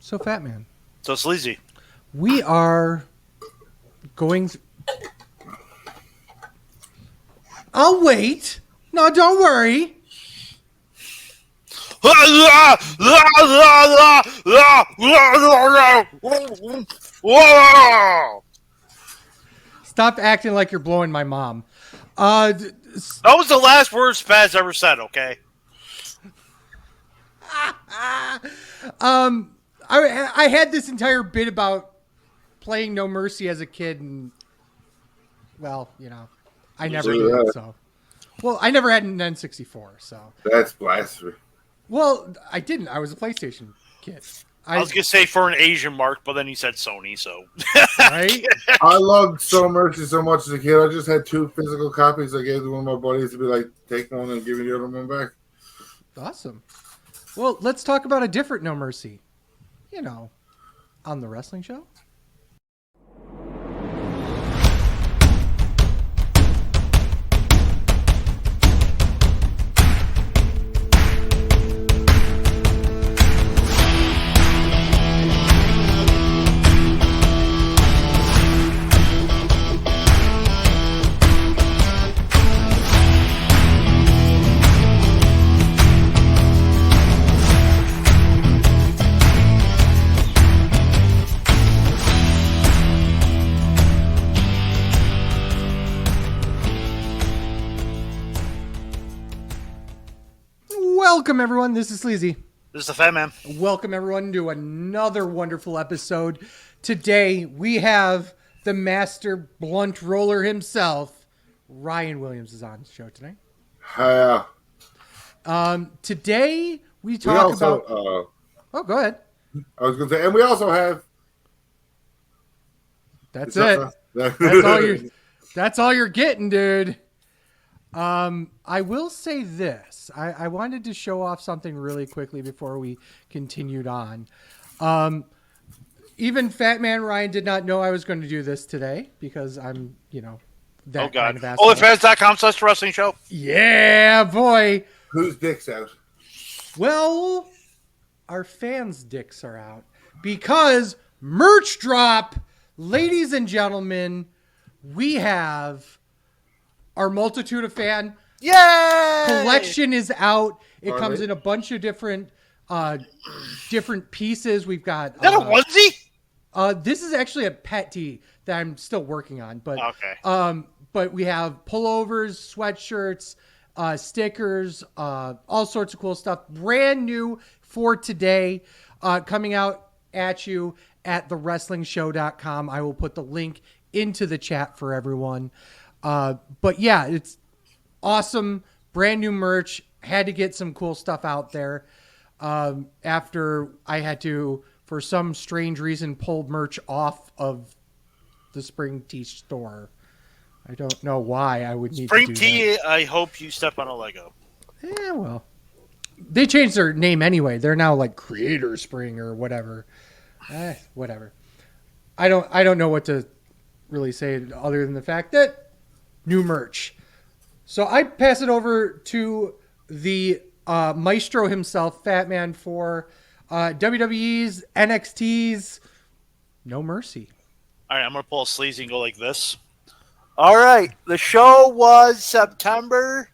So Fat Man. So Sleazy. We are going... I'll wait. No, don't worry. Stop acting like you're blowing my mom. That was the last word Spaz ever said, okay? I had this entire bit about playing No Mercy as a kid, and well, you know, I never did. So, well, I never had an N64, so that's blasphemy. Well, I didn't. I was a PlayStation kid. I was gonna say for an Asian mark, but then he said Sony, so right. I loved So Mercy so much as a kid. I just had 2 physical copies. I gave to one of my buddies to be like, take one and give me the other one back. Awesome. Well, let's talk about a different No Mercy. You know, on the wrestling show. Welcome, everyone. This is Sleazy. This is the Fat Man. Welcome, everyone, to another wonderful episode. Today, we have the master blunt roller himself, Ryan Williams, is on the show tonight. Today, we talk about... oh, go ahead. I was going to say, and we also have... That's it. That's all you're getting, dude. I will say this. I wanted to show off something really quickly before we continued on. Even Fat Man Ryan did not know I was going to do this today because I'm, you know, that kind of asshole. OnlyFans.com/wrestling show. Yeah, boy. Whose dick's out? Well, our fans' dicks are out because merch drop, ladies and gentlemen, we have our Multitude of Fan collection is out. It comes in a bunch of different pieces. We've got is that a onesie? This is actually a pet tee that I'm still working on, but okay. But we have pullovers, sweatshirts, stickers, all sorts of cool stuff. Brand new for today, coming out at you at thewrestlingshow.com. I will put the link into the chat for everyone. But yeah, it's awesome. Brand new merch. Had to get some cool stuff out there. After I had to, for some strange reason, pull merch off of the Spring Tea store. I don't know why I would need Spring to do Tea, that. I hope you step on a Lego. Yeah, well. They changed their name anyway. They're now like Creator Spring or whatever. Whatever. I don't know what to really say other than the fact that new merch. So I pass it over to the maestro himself, Fat Man, for WWE's, NXT's No Mercy. All right, I'm going to pull a sleazy and go like this. All right, the show was September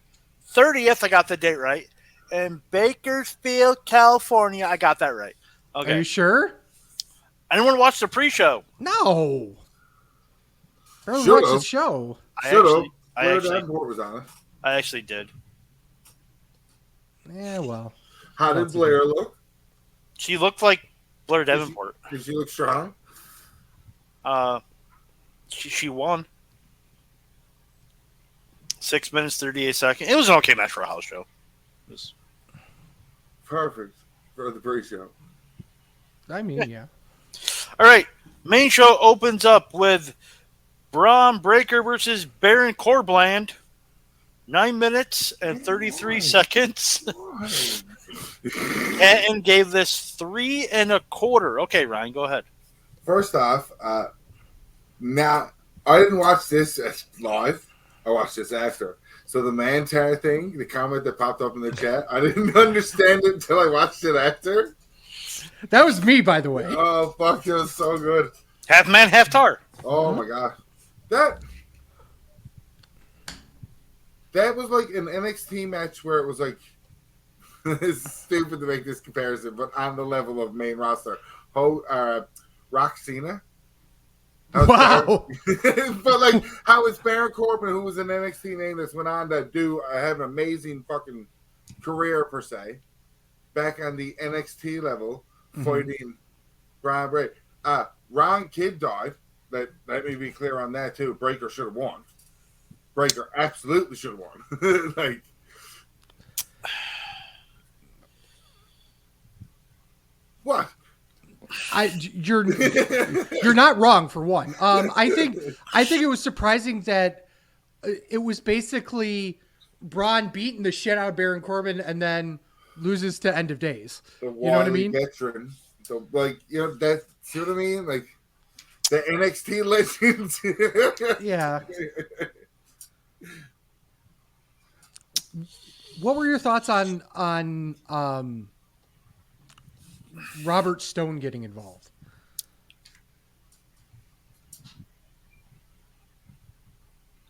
30th. I got the date right. In Bakersfield, California. I got that right. Okay. Are you sure? Anyone watch the pre-show? No. Everyone watch the show. I actually did. Yeah, well. How did Blair look? She looked like Blair Davenport. Did she look strong? She won. 6 minutes, 38 seconds. It was an okay match for a house show. It was perfect for the pre-show. I mean, yeah. All right. Main show opens up with Braun Breaker versus Baron Corbin. 9 minutes and 33 seconds. And gave this 3 1/4. Okay, Ryan, go ahead. First off, now I didn't watch this live. I watched this after. So the Mantar thing, the comment that popped up in the chat, I didn't understand it until I watched it after. That was me, by the way. Oh fuck, it was so good. Half man, half tar. Oh my god, that was like an NXT match where it was like it's stupid to make this comparison, but on the level of main roster, Rock Cena. Wow. But like how is Baron Corbin, who was an NXT name that's went on to have an amazing fucking career per se, back on the NXT level, fighting Brian Bray. Ron Kidd died. Let me be clear on that too. Breaker should have won. Breaker absolutely should have won. Like, what? You're not wrong for one. I think it was surprising that it was basically Braun beating the shit out of Baron Corbin and then loses to End of Days. The you know what I mean? Veteran. So like, that. See what I mean? Like the NXT legends. Yeah. What were your thoughts on Robert Stone getting involved?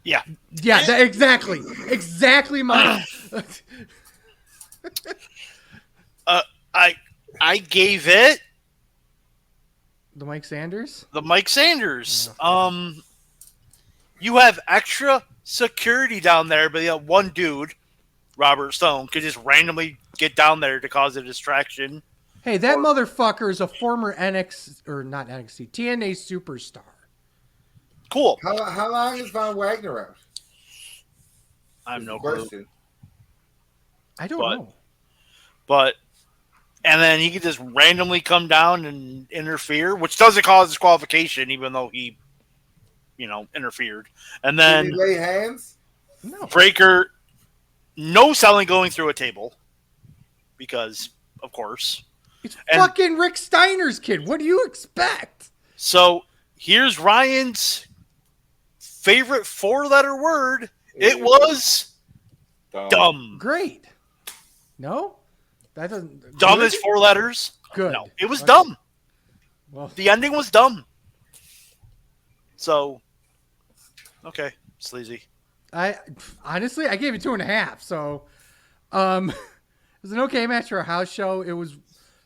Yeah. Yeah, exactly my. I gave it The Mike Sanders. Yeah. You have extra security down there, but one dude, Robert Stone, could just randomly get down there to cause a distraction. Hey, that motherfucker is a former TNA superstar. Cool. How long is Von Wagner out? I have no clue. I don't know. But and then he could just randomly come down and interfere, which doesn't cause disqualification, even though he, interfered. And then did he lay hands? No. Breaker, no selling going through a table, because of course it's fucking Rick Steiner's kid. What do you expect? So here's Ryan's favorite 4-letter word. It was dumb. Great. No? That doesn't. Dumb is 4 letters. Good. No, it was dumb. Well, the ending was dumb. So, okay, sleazy. I gave it 2.5. So, it was an okay match for a house show. It was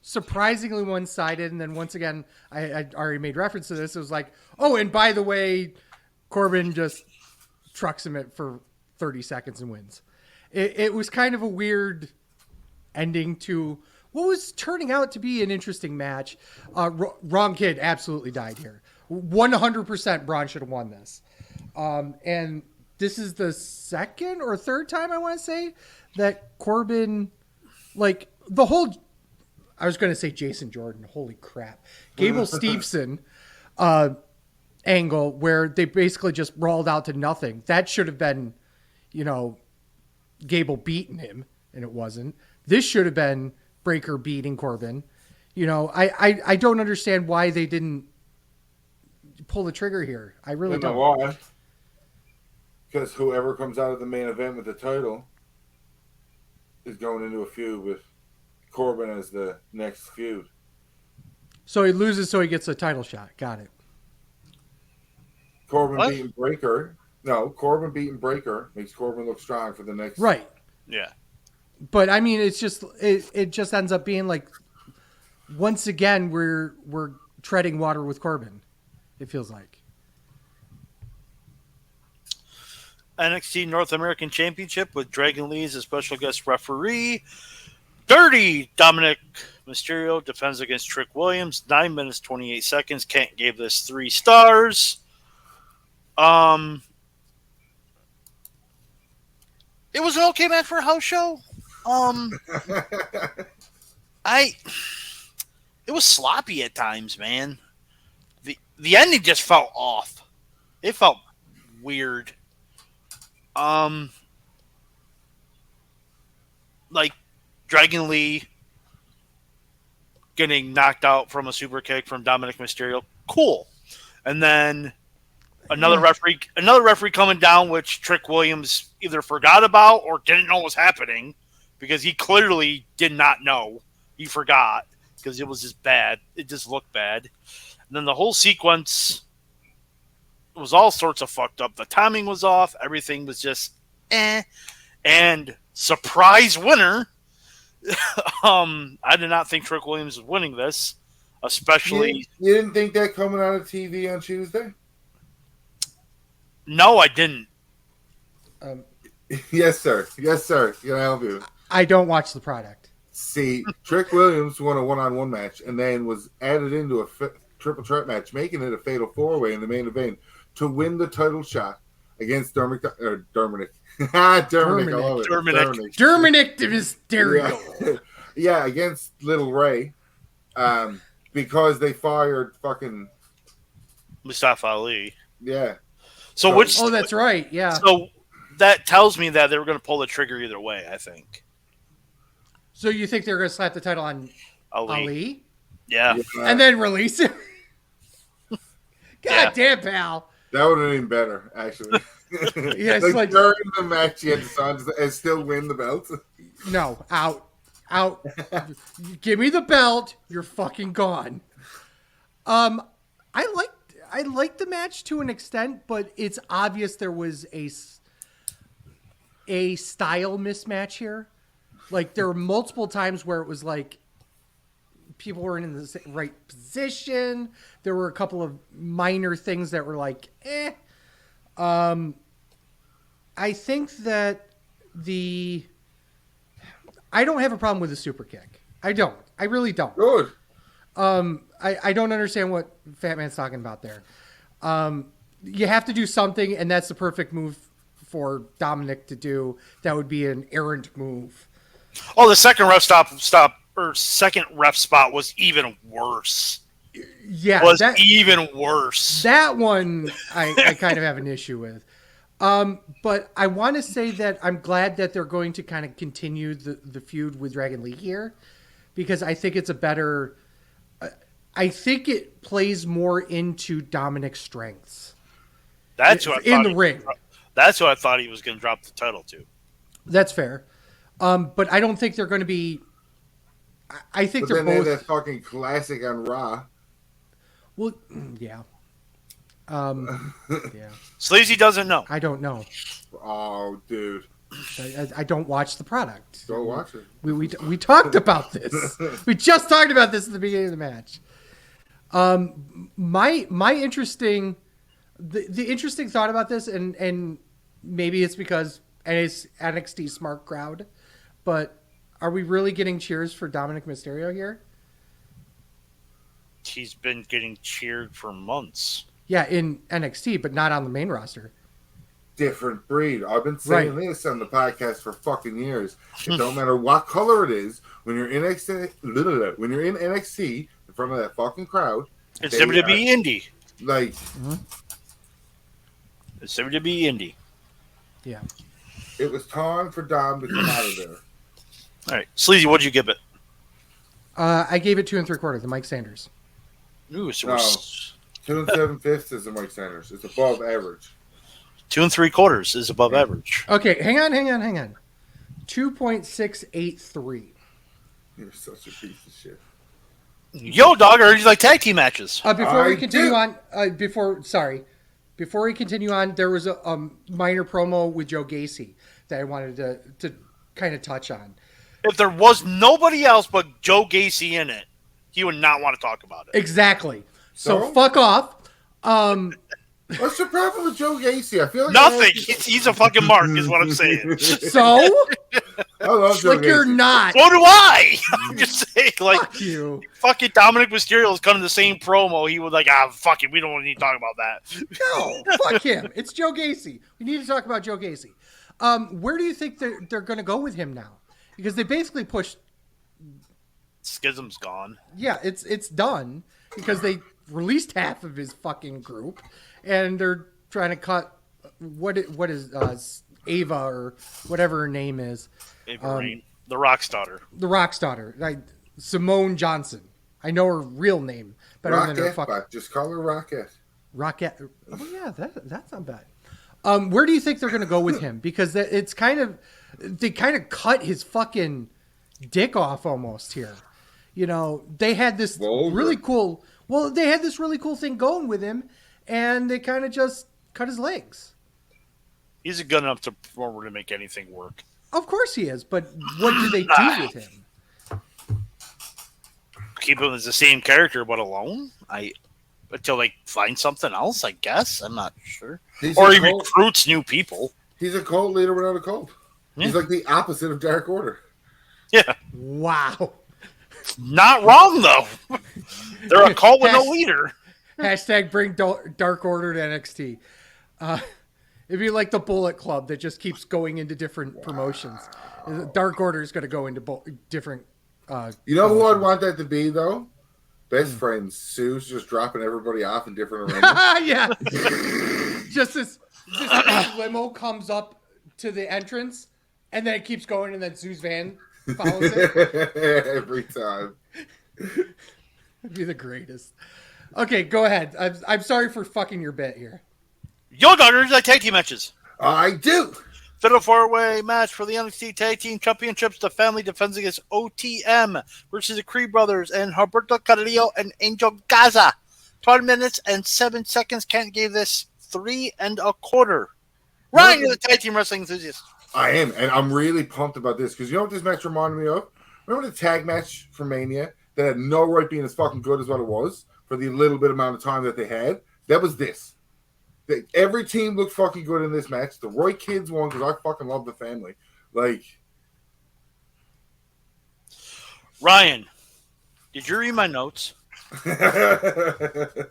surprisingly one-sided, and then once again, I already made reference to this. It was like, oh, and by the way, Corbin just trucks him for 30 seconds and wins. It was kind of a weird ending to what was turning out to be an interesting match. Wrong Kid absolutely died here. 100% Braun should have won this. And this is the second or third time, I want to say, that Corbin, like, the whole... I was going to say Jason Jordan. Holy crap. Gable Steveson angle where they basically just rolled out to nothing. That should have been, Gable beating him, and it wasn't. This should have been Breaker beating Corbin. I don't understand why they didn't pull the trigger here. I really don't. Why? Because whoever comes out of the main event with the title is going into a feud with Corbin as the next feud. So he loses, so he gets a title shot. Got it. Corbin beating Breaker. No, Corbin beating Breaker makes Corbin look strong for the next. Right. Yeah. But I mean, it's just it just ends up being like, once again, we're treading water with Corbin. It feels like. NXT North American Championship with Dragon Lee as a special guest referee. Dirty Dominic Mysterio defends against Trick Williams. 9 minutes, 28 seconds. Kent gave this 3 stars. It was an okay match for a house show. It was sloppy at times, man. The ending just felt off. It felt weird. Like Dragon Lee getting knocked out from a super kick from Dominic Mysterio. Cool. And then another referee coming down, which Trick Williams either forgot about or didn't know was happening, because he clearly did not know. He forgot. because it was just bad. It just looked bad. And then the whole sequence was all sorts of fucked up. The timing was off. Everything was just eh. And surprise winner. I did not think Trick Williams was winning this, especially. You didn't think that coming out of TV on Tuesday? No, I didn't. Yes, sir. Yes, sir. Can I help you? I don't watch the product. See, Trick Williams won a one-on-one match and then was added into a triple threat match, making it a fatal four-way in the main event to win the title shot against Dominic. Dominic Mysterio. Yeah, against Little Ray, because they fired fucking Mustafa Ali. Yeah. So which? Oh, that's right. Yeah. So that tells me that they were going to pull the trigger either way. I think. So you think they're going to slap the title on Ali? Yeah. And then release it? God damn, pal. That would have been better, actually. Yeah, it's like during the match, you had to sign and still win the belt. No, out. Give me the belt. You're fucking gone. I liked the match to an extent, but it's obvious there was a style mismatch here. Like, there were multiple times where it was like people weren't in the right position. There were a couple of minor things that were like, eh. I think that I don't have a problem with the super kick. I don't. I really don't. Good. I don't understand what Fat Man's talking about there. You have to do something, and that's the perfect move for Dominic to do. That would be an errant move. Oh, the second second ref spot was even worse. Yeah, even worse. That one I kind of have an issue with. But I want to say that I'm glad that they're going to kind of continue the feud with Dragon Lee here, because I think it's a better. I think it plays more into Dominic's strengths. That's what in the ring. That's what I thought he was going to drop the title to. That's fair, but I don't think they're going to be. I think they're both. They had that fucking classic on Raw. Well, yeah. Yeah. Sleazy doesn't know. I don't know. Oh, dude. I don't watch the product. Go watch it. We talked about this. We just talked about this at the beginning of the match. My interesting, the interesting thought about this, and maybe it's because it's NXT smart crowd, but are we really getting cheers for Dominic Mysterio here? He's been getting cheered for months. Yeah, in NXT, but not on the main roster. Different breed. I've been saying this on the podcast for fucking years. It don't matter what color it is. When you're in NXT, in front of that fucking crowd, it's WWE Indie. Like, it's WWE Indie. Yeah. It was time for Dom to come out of there. All right, Sleazy, what'd you give it? I gave it 2 3/4. The Mike Sanders. Ooh, so 2 7/5 is the Mike Sanders. It's above average. 2 3/4 is above average. Okay, hang on. 2.683. You're such a piece of shit. Yo, dog, I heard you like tag team matches. Before we continue on, there was a minor promo with Joe Gacy that I wanted to kind of touch on. If there was nobody else but Joe Gacy in it, he would not want to talk about it. Exactly. So fuck off. What's the problem with Joe Gacy? I feel like nothing. He's a fucking mark, is what I'm saying. So I love Joe Gacy. you're not. So do I. I'm just saying, like, fuck you. Fucking Dominic Mysterio is cutting the same promo. He was like, fuck it, we don't need to talk about that. No, fuck him. It's Joe Gacy. We need to talk about Joe Gacy. Where do you think they're going to go with him now? Because they basically pushed. Schism's gone. Yeah, it's done because they released half of his fucking group, and they're trying to cut what is Ava or whatever her name is. Ava Rain, the Rock's daughter. The Rock's daughter, Simone Johnson. I know her real name better than her fucking. Just call her Rocket. Rocket. Oh yeah, that's not bad. Where do you think they're going to go with him? Because it's they kind of cut his fucking dick off almost here. they had this Vulgar. really cool. Well, they had this really cool thing going with him, and they kind of just cut his legs. He's a good enough to performer to make anything work. Of course he is, but what do they do with him? Keep him as the same character, but alone. Until they find something else, I guess. I'm not sure. Or he recruits new people. He's a cult leader without a cult. Yeah. He's like the opposite of Dark Order. Yeah. Wow. Not wrong, though. They're a cult with no leader. Hashtag bring Dark Order to NXT. It'd be like the Bullet Club that just keeps going into different promotions. Dark Order is going to go into different. You know who I'd want that to be, though? Best friends. Sue's just dropping everybody off in different arenas. Yeah. Just this limo comes up to the entrance, and then it keeps going, and then Sue's van follows it. Every time. It'd be the greatest. Okay, go ahead. I'm sorry for fucking your bit here. Yo, Doggers, tag team matches. I do. Fatal 4-way match for the NXT Tag Team Championships. The family defends against OTM versus the Creed Brothers and Humberto Carrillo and Angel Gaza. 12 minutes and 7 seconds. Kent gave this 3 1/4. Ryan, you're the tag team wrestling enthusiast. I am, and I'm really pumped about this because you know what this match reminded me of? Remember the tag match for Mania that had no right being as fucking good as what it was for the little bit amount of time that they had? That was this. Every team looked fucking good in this match. The Roy Kids won because I fucking love the family. Ryan, did you read my notes? It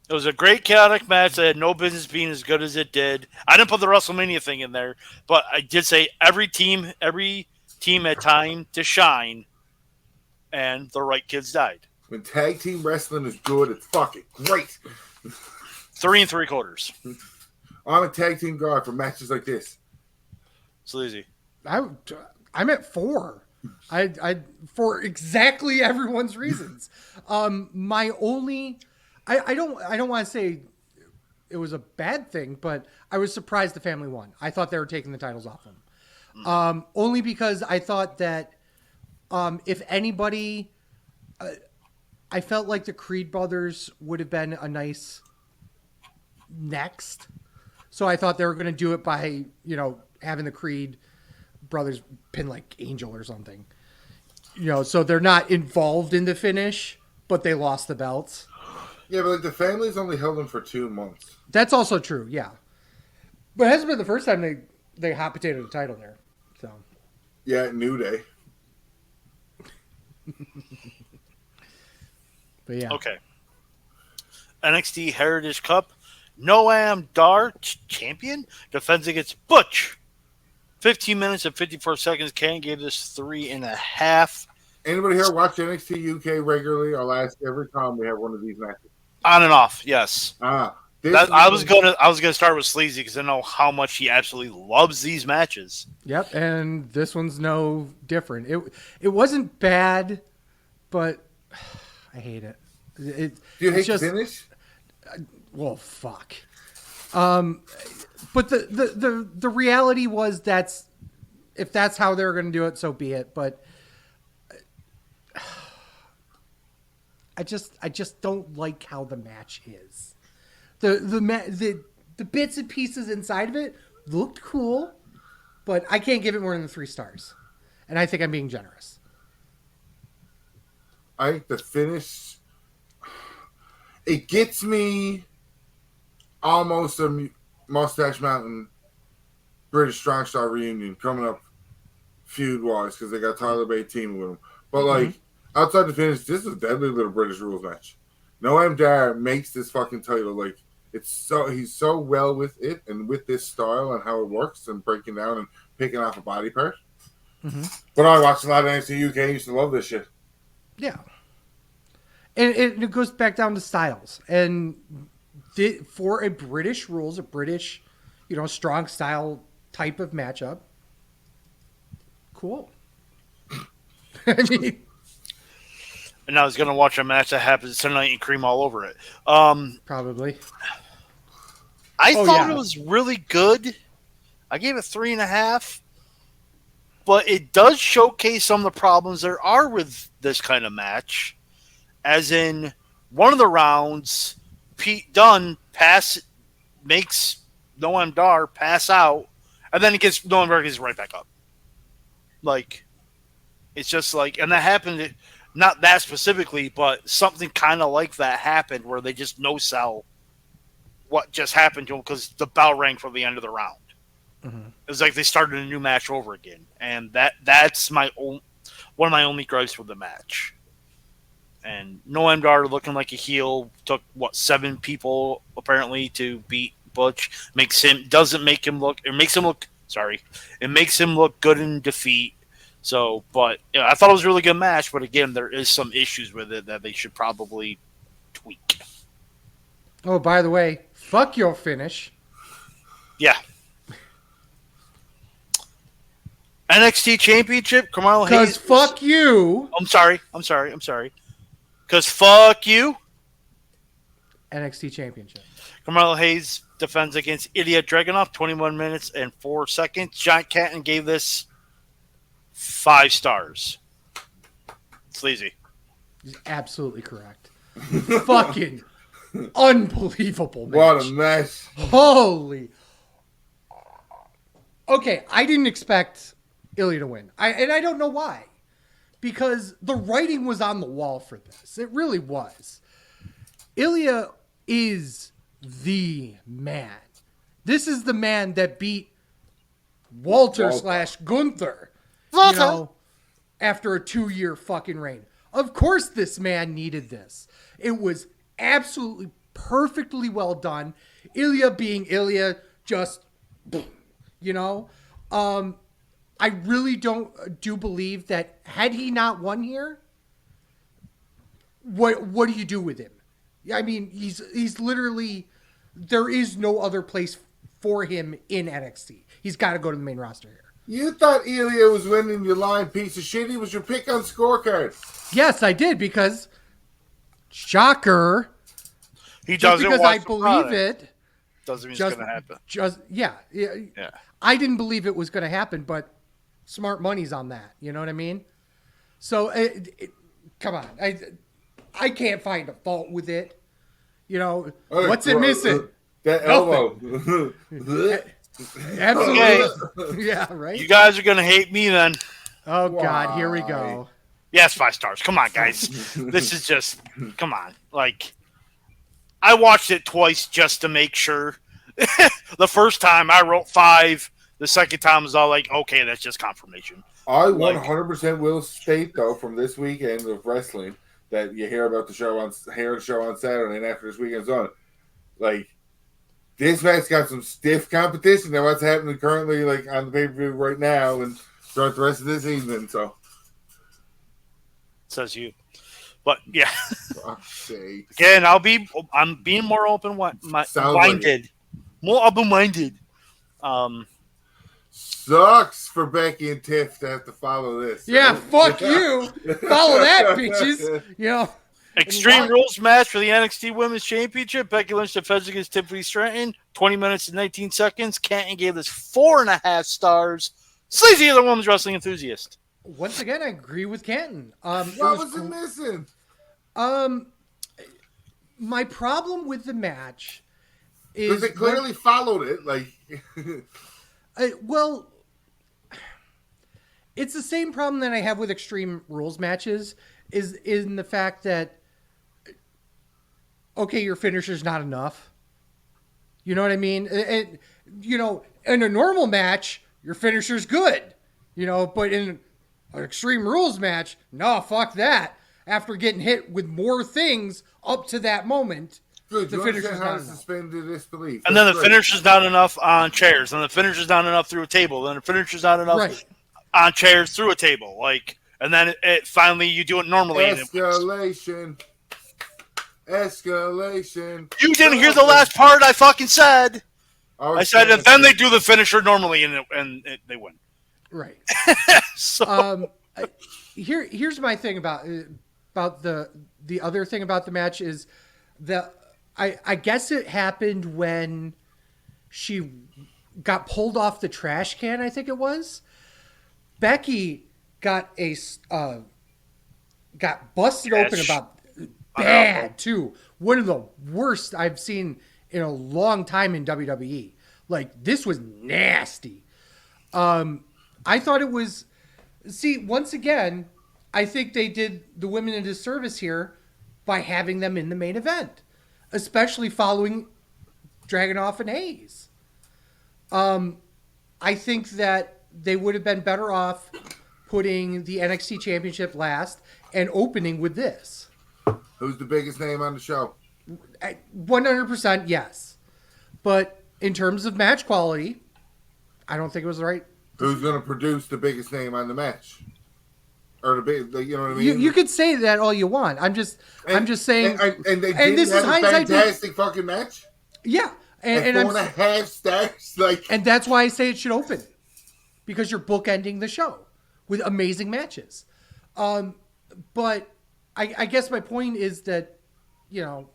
was a great chaotic match that had no business being as good as it did. I didn't put the WrestleMania thing in there, but I did say every team had time to shine, and the right kids died. When tag team wrestling is good, it's fucking great. 3 3/4. I'm a tag team guy for matches like this. Sleazy. I'm at 4. I for exactly everyone's reasons. My only, I don't want to say it was a bad thing, but I was surprised the family won. I thought they were taking the titles off them. Only because I thought that if anybody, I felt like the Creed brothers would have been a nice next. So I thought they were going to do it by, having the Creed brothers pin like Angel or something. So they're not involved in the finish, but they lost the belts. Yeah, but the family's only held them for 2 months. That's also true, yeah. But it hasn't been the first time they hot potato the title there. So yeah, New Day. But yeah. Okay. NXT Heritage Cup. Noam Dar, champion, defends against Butch. 15 minutes and 54 seconds. Ken gave this 3 1/2. Anybody here watch NXT UK regularly? I'll ask every time we have one of these matches. On and off, yes. I was gonna start with Sleazy because I know how much he absolutely loves these matches. Yep, and this one's no different. It wasn't bad, but I hate it. Do you hate the finish? Well, fuck. But the reality was if that's how they're going to do it, so be it. But I just don't like how the match is. The bits and pieces inside of it looked cool, but I can't give it more than 3 stars. And I think I'm being generous. I think the finish, it gets me almost a Mustache Mountain British Strong Style reunion coming up feud-wise because they got Tyler Bate teaming with them. But, outside the finish, this is a deadly little British rules match. Noam Dar makes this fucking title, he's so well with it and with this style and how it works and breaking down and picking off a body part. Mm-hmm. But I watched a lot of NXT UK and used to love this shit. Yeah. And it goes back down to styles. And for a British rules, a British, strong style type of matchup, cool. I mean, and I was going to watch a match that happens tonight and cream all over it. Probably. I thought it was really good. I gave it 3 1/2. but it does showcase some of the problems there are with this kind of match. As in, one of the rounds, Pete Dunne makes Noam Dar pass out, and then Noam Dar gets right back up. Like, it's just like, and that happened, not that specifically, but something kind of like that happened where they just no-sell what just happened to him because the bell rang for the end of the round. Mm-hmm. It was like they started a new match over again, and that's one of my only gripes with the match. And Noam Dar looking like a heel took 7 people apparently to beat Butch. It makes him look good in defeat. So, but I thought it was a really good match. But again, there is some issues with it that they should probably tweak. Oh, by the way, fuck your finish. Yeah. NXT Championship, Carmelo Hayes. Because fuck you. I'm sorry. Because fuck you. NXT Championship. Carmelo Hayes defends against Ilya Dragunov, 21 minutes and 4 seconds. John Canton gave this 5 stars. Sleazy. He's absolutely correct. Fucking unbelievable match. What a mess. Holy. Okay, I didn't expect Ilya to win. I don't know why. Because the writing was on the wall for this. It really was. Ilya is the man. This is the man that beat Walter / Gunther. You know, after a 2-year fucking reign. Of course this man needed this. It was absolutely perfectly well done. Ilya being Ilya, just, you know. I really do believe that had he not won here, what do you do with him? I mean, he's literally, there is no other place for him in NXT. He's got to go to the main roster here. You thought Ilya was winning, you lying piece of shit. He was your pick on scorecard. Yes, I did, because shocker. He doesn't because I believe it. Doesn't mean it's going to happen. Yeah. I didn't believe it was going to happen, but smart money's on that. You know what I mean? So, come on. I can't find a fault with it. You know, what's it missing? That elbow. Absolutely. Okay. Yeah, right? You guys are going to hate me then. Oh, why? God, here we go. Yes, 5 stars. Come on, guys. This is just, come on. Like, I watched it twice just to make sure. The first time I wrote 5. The second time was all like, okay, that's just confirmation. I 100% will state, though, from this weekend of wrestling that you hear about the show on Saturday and after this weekend's on. Like, this match got some stiff competition than what's happening currently, like, on the pay-per-view right now and throughout the rest of this evening, so. Says you. But, yeah. Sakes. Again, I'm being more open-minded. More open-minded. Sucks for Becky and Tiff to have to follow this. Yeah, fuck you. Follow that, bitches. You know. Extreme Rules match for the NXT Women's Championship. Becky Lynch defends against Tiffany Stratton. 20 minutes and 19 seconds. Canton gave this 4.5 stars. Sleazy, the women's wrestling enthusiast. Once again, I agree with Canton. What was it missing? My problem with the match is... Because it clearly followed it. Like... well, it's the same problem that I have with Extreme Rules matches, is in the fact that, okay, your finisher's not enough. You know what I mean? And, you know, in a normal match, your finisher's good. You know, but in an Extreme Rules match, no, fuck that. After getting hit with more things up to that moment... Good, the finisher's not enough. Suspended disbelief. And then the finisher's not enough on chairs. And the finisher's not enough through a table. Then the finisher's not enough on chairs through a table. Like, and then it finally you do it normally. Escalation. You didn't hear the last part I fucking said. I said, and then they do the finisher normally, and they win. Right. So here's my thing about the other thing about the match is that. I guess it happened when she got pulled off the trash can, I think it was. Becky got got busted open about bad too. One of the worst I've seen in a long time in WWE. Like, this was nasty. I thought it was. See, once again, I think they did the women a disservice here by having them in the main event, especially following Dragunov and Hayes. I think that they would have been better off putting the NXT Championship last and opening with this. Who's the biggest name on the show? 100% yes. But in terms of match quality, I don't think it was the right. Who's going to produce the biggest name on the match? Or you know what I mean? You could say that all you want. I'm just saying. And they did this have is a hindsight. fantastic fucking match. Yeah, And 4.5 stars. Like, and that's why I say it should open, because you're bookending the show with amazing matches. But I guess my point is that, you know,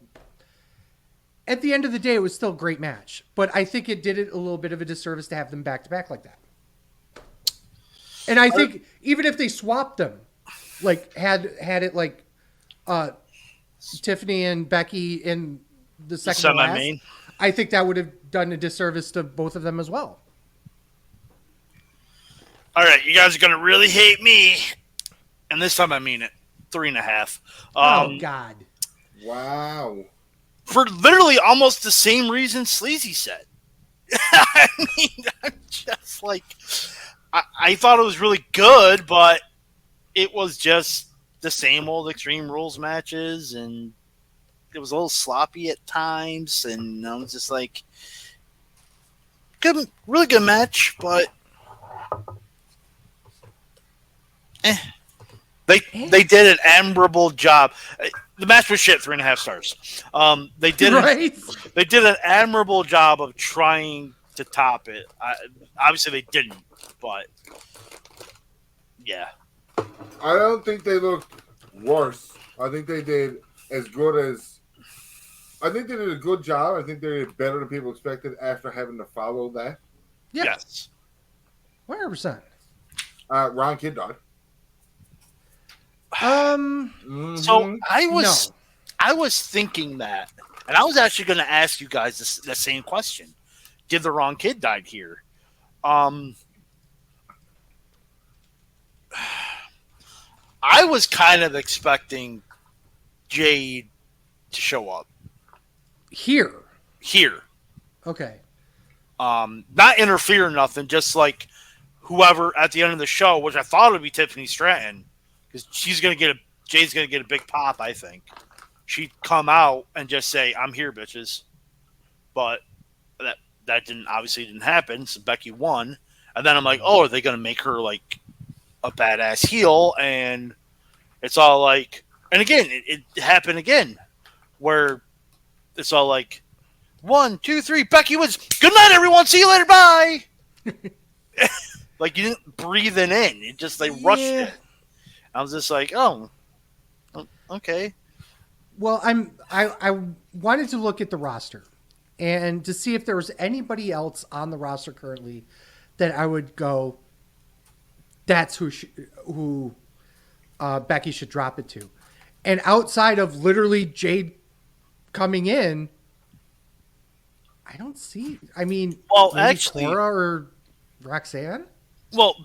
at the end of the day, it was still a great match. But I think it did it a little bit of a disservice to have them back to back like that. And I think even if they swapped them, like had it like Tiffany and Becky in the second to last, I think that would have done a disservice to both of them as well. All right, you guys are gonna really hate me, and this time I mean it. 3.5. Oh God! wow. For literally almost the same reason Sleazy said. I mean, I'm just like, I thought it was really good, but it was just the same old Extreme Rules matches, and it was a little sloppy at times, and I was just like, good, really good match, but they did an admirable job. The match was shit, 3.5 stars. They did they did an admirable job of trying to top it. Obviously, they didn't, but yeah. I don't think they looked worse. I think they did as good as. I think they did a good job. I think they did better than people expected after having to follow that. Yeah. Yes. 100%. Ron Kidd died. So I was thinking that, and I was actually going to ask you guys the same question: did the wrong kid die here? I was kind of expecting Jade to show up here. Okay. Not interfere or nothing, just like whoever at the end of the show, which I thought would be Tiffany Stratton. Because Jade's gonna get a big pop, I think. She'd come out and just say, "I'm here, bitches," but that obviously didn't happen. So Becky won, and then I'm like, "Oh, are they gonna make her like a badass heel?" And it's all like, and again, it happened again, where it's all like, 1, 2, 3, Becky wins. Good night, everyone. See you later. Bye. Like, you didn't breathe it in. It just they rushed it. I was just like, oh, okay. Well, I wanted to look at the roster and to see if there was anybody else on the roster currently that I would go, that's who Becky should drop it to. And outside of literally Jade coming in, I don't see. I mean, well, maybe actually, Cora or Roxanne. Well,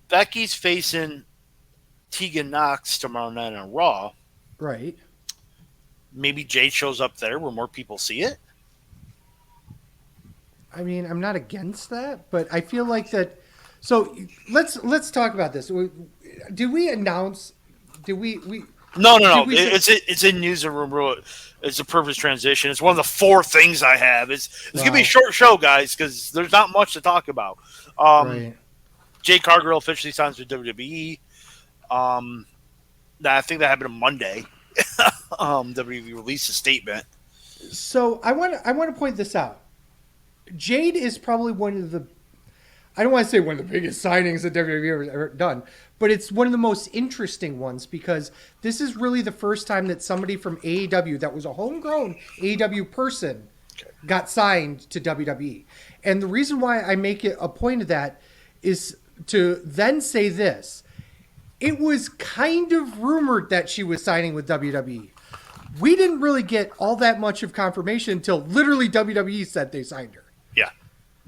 Becky's facing Tegan Knox tomorrow night on Raw. Right. Maybe Jade shows up there where more people see it. I mean, I'm not against that, but I feel like that. So let's talk about this. Did we announce? Did we? No. It's in news and rumor. It's a perfect transition. It's one of the 4 things I have. It's gonna be a short show, guys, because there's not much to talk about. Right. Jade Cargill officially signs with WWE. I think that happened on Monday. WWE released a statement. So I want to point this out. Jade is probably one of the, I don't want to say one of the biggest signings that WWE has ever done, but it's one of the most interesting ones because this is really the first time that somebody from AEW that was a homegrown AEW person got signed to WWE. And the reason why I make it a point of that is to then say this. It was kind of rumored that she was signing with WWE. We didn't really get all that much of confirmation until literally WWE said they signed her. Yeah.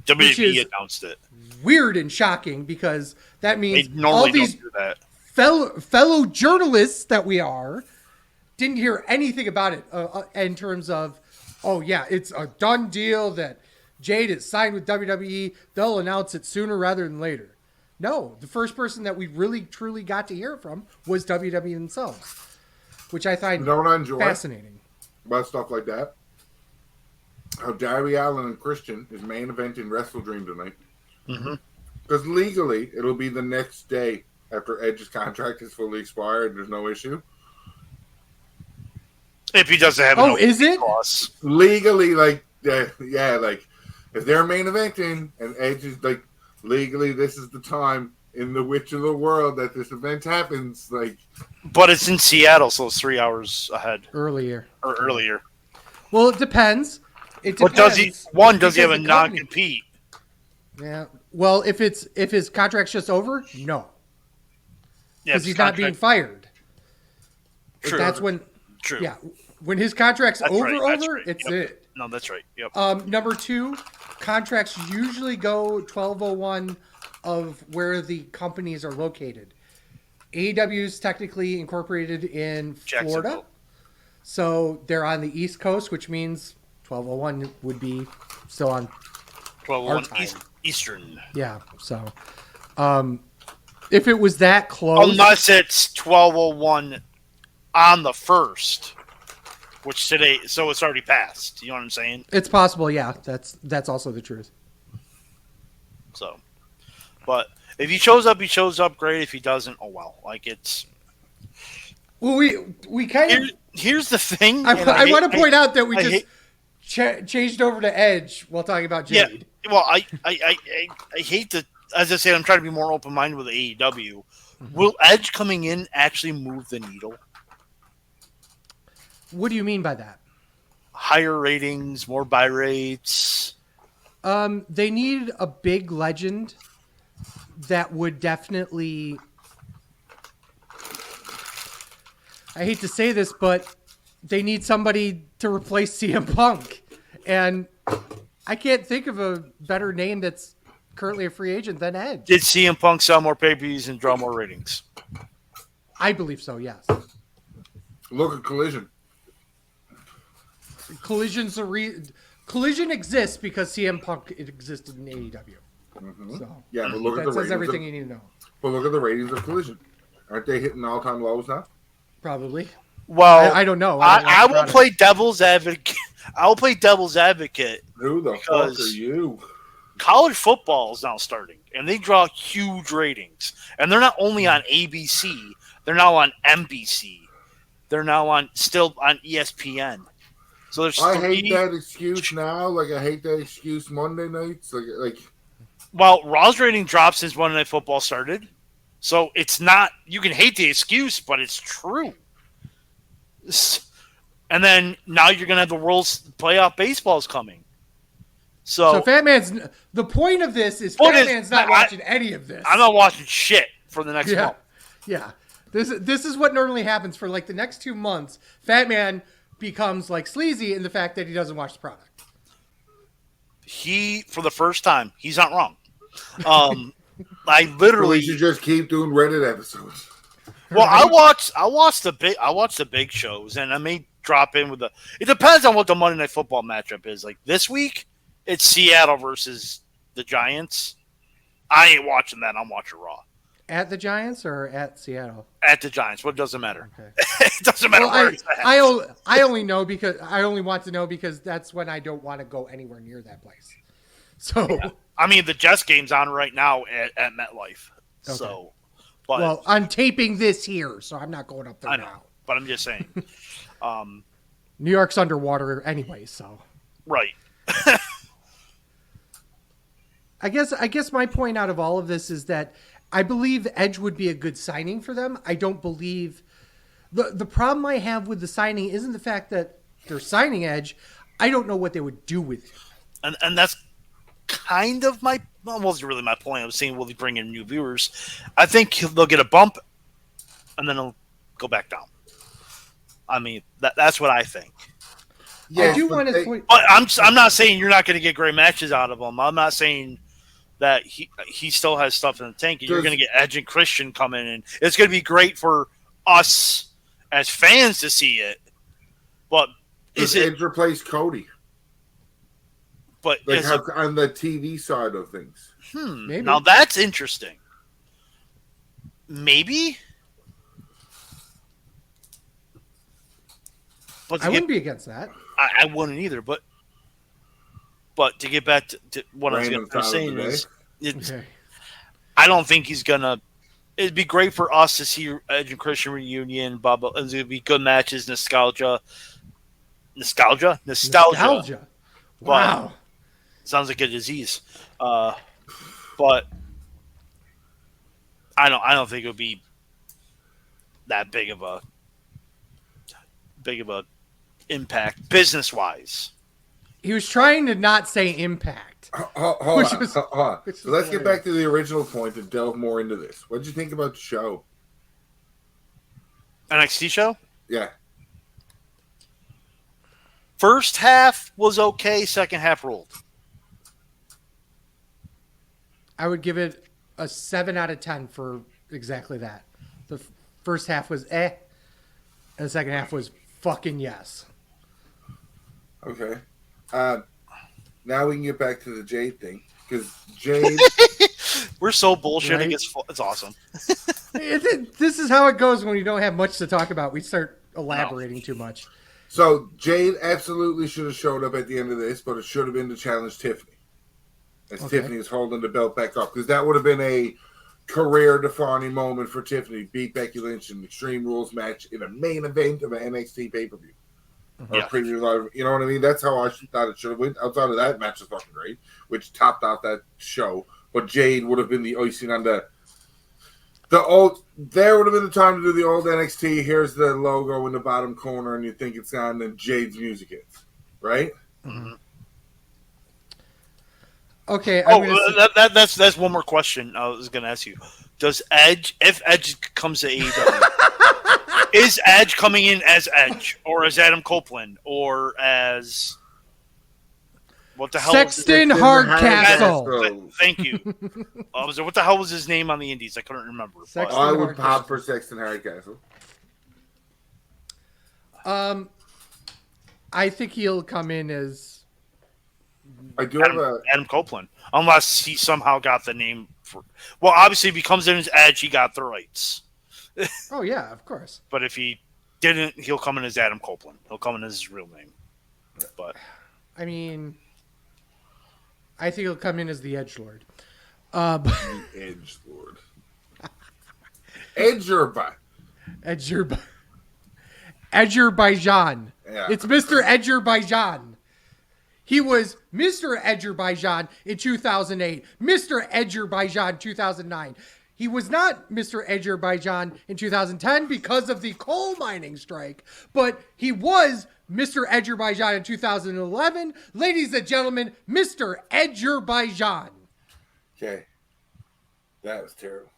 WWE announced it. Weird and shocking because that means They normally all these don't do that. fellow journalists that we are didn't hear anything about it in terms of, oh yeah, it's a done deal that Jade is signed with WWE. They'll announce it sooner rather than later. No, the first person that we really truly got to hear from was WWE themselves, which I find fascinating. About stuff like that. How Darby Allin and Christian is main event in Wrestle Dream tonight. Because legally, it'll be the next day after Edge's contract is fully expired. There's no issue. If he doesn't have is it? Loss. Legally, like, yeah, like, if they're main eventing and Edge is like, legally, this is the time in the Witch of the World that this event happens. Like, but it's in Seattle, so it's 3 hours ahead. Earlier. Well, it depends. But does he have a non-compete? Yeah. Well, if his contract's just over, no. Yeah, because he's not being fired. True. That's when. True. Yeah. When his contract's That's over, right. it's Yep. it. No, that's right. Yep. Number 2, contracts usually go 1201 of where the companies are located. AEW is technically incorporated in Florida. So they're on the East Coast, which means 1201 would be still on 1201 Eastern. Yeah. So if it was that close. Unless it's 1201 on the 1st. Which today, so it's already passed. You know what I'm saying? It's possible, yeah. That's also the truth. So, but if he shows up, great. If he doesn't, oh well. Like it's. Well, we kind of. Here's the thing. I want to point out that we just changed over to Edge while talking about Jade. Yeah. Well, I hate to. As I said, I'm trying to be more open minded with AEW. Mm-hmm. Will Edge coming in actually move the needle? What do you mean by that? Higher ratings, more buy rates. They need a big legend that would definitely. I hate to say this, but they need somebody to replace CM Punk, and I can't think of a better name that's currently a free agent than Edge. Did CM Punk sell more pay-per-views and draw more ratings? I believe so. Yes. Look at Collision. Collision exists because CM Punk existed in AEW. Mm-hmm. So yeah, but look at the ratings. That says everything you need to know. But look at the ratings of Collision. Aren't they hitting all-time lows now? Probably. Well, I don't know. I will play devil's advocate. I will play devil's advocate. Who the fuck are you? College football is now starting, and they draw huge ratings. And they're not only on ABC; they're now on NBC. They're now still on ESPN. So I hate that excuse now. Like I hate that excuse Monday nights. Like. Well, Raw's rating dropped since Monday Night Football started, so it's not. You can hate the excuse, but it's true. And then now you're gonna have the World's Playoff Baseball's coming. So Fat Man's. The point of this is Fat Man's not watching any of this. I'm not watching shit for the next month. Yeah. This is what normally happens for like the next 2 months. Fat Man becomes like sleazy in the fact that he doesn't watch the product. He, for the first time, he's not wrong. I literally. So we should just keep doing Reddit episodes. Well, I watched the big shows, and I may drop in with the. It depends on what the Monday Night Football matchup is. Like this week, it's Seattle versus the Giants. I ain't watching that. I'm watching Raw. At the Giants or at Seattle? At the Giants. Well, it doesn't matter. Okay. It doesn't matter. Well, I only know because I only want to know because that's when I don't want to go anywhere near that place. So, yeah. I mean, the Jets game's on right now at MetLife. Okay. So, well, I'm taping this here, so I'm not going up there now. But I'm just saying. New York's underwater anyway, so. Right. I guess my point out of all of this is that I believe Edge would be a good signing for them. I don't believe the problem I have with the signing isn't the fact that they're signing Edge. I don't know what they would do with him. And that's kind of my well, it wasn't really my point. I was saying, will he bring in new viewers? I think they'll get a bump, and then he'll go back down. I mean, that's what I think. I do want to point. But I'm not saying you're not going to get great matches out of him. I'm not saying that he still has stuff in the tank, and you're going to get Edge and Christian coming in. It's going to be great for us as fans to see it. But does Edge replace Cody? But like on the TV side of things. Maybe. Now that's interesting. Maybe. But I wouldn't be against that. I wouldn't either. But to get back to what I was saying is, I don't think he's gonna. It'd be great for us to see Edge and Christian reunion. It'd be good matches, nostalgia. Wow. Sounds like a disease. But I don't think it would be that big of a impact business wise. He was trying to not say impact. Hold on. So let's get back to the original point and delve more into this. What did you think about the show? NXT show? Yeah. First half was okay. Second half rolled. I would give it a 7 out of 10 for exactly that. The first half was and the second half was fucking yes. Okay. Now we can get back to the Jade thing. Because Jade... We're so bullshitting. Right? It's awesome. This is how it goes when you don't have much to talk about. We start elaborating too much. So Jade absolutely should have showed up at the end of this, but it should have been to challenge Tiffany. As Tiffany is holding the belt back up. Because that would have been a career-defining moment for Tiffany. Beat Becky Lynch in an Extreme Rules match in a main event of an NXT pay-per-view. Or preview live, you know what I mean? That's how I thought it should have went. Outside of that, match was fucking great, which topped off that show. But Jade would have been the icing on the old. There would have been the time to do the old NXT. Here's the logo in the bottom corner, and you think it's on, and Mm-hmm. Jade's music hits, right? Mm-hmm. Okay. That's one more question I was going to ask you. Does Edge, if Edge comes to AEW, is Edge coming in as Edge, or as Adam Copeland, or as what the hell? Sexton Hardcastle. Thank you. What the hell was his name on the Indies? I couldn't remember. I would pop for Sexton Hardcastle. I think he'll come in as. I do have Adam Copeland, unless he somehow got the name for. Well, obviously, if he comes in as Edge, he got the rights. Oh yeah, of course. But if he didn't, he'll come in as Adam Copeland. He'll come in as his real name. But I mean, I think he'll come in as the Edgelord. Edgelord. Azerbaijan. Yeah. It's Mr. Azerbaijan. He was Mr. Azerbaijan in 2008, Mr. Azerbaijan 2009. He was not Mr. Azerbaijan in 2010 because of the coal mining strike, but he was Mr. Azerbaijan in 2011. Ladies and gentlemen, Mr. Azerbaijan. Okay. That was terrible.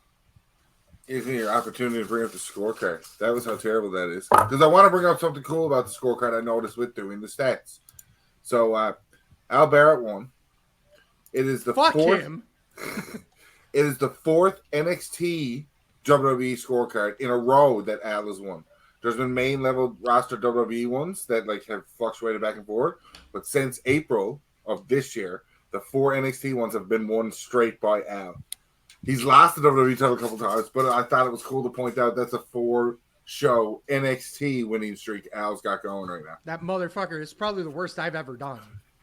Gives me your opportunity to bring up the scorecard. That was how terrible that is. Because I want to bring up something cool about the scorecard I noticed with doing the stats. So, Al Barrett won. It is the It is the fourth NXT WWE scorecard in a row that Al has won. There's been main level roster WWE ones that have fluctuated back and forth, but since April of this year, the 4 NXT ones have been won straight by Al. He's lost the WWE title a couple times, but I thought it was cool to point out that's a 4-show NXT winning streak Al's got going right now. That motherfucker is probably the worst I've ever done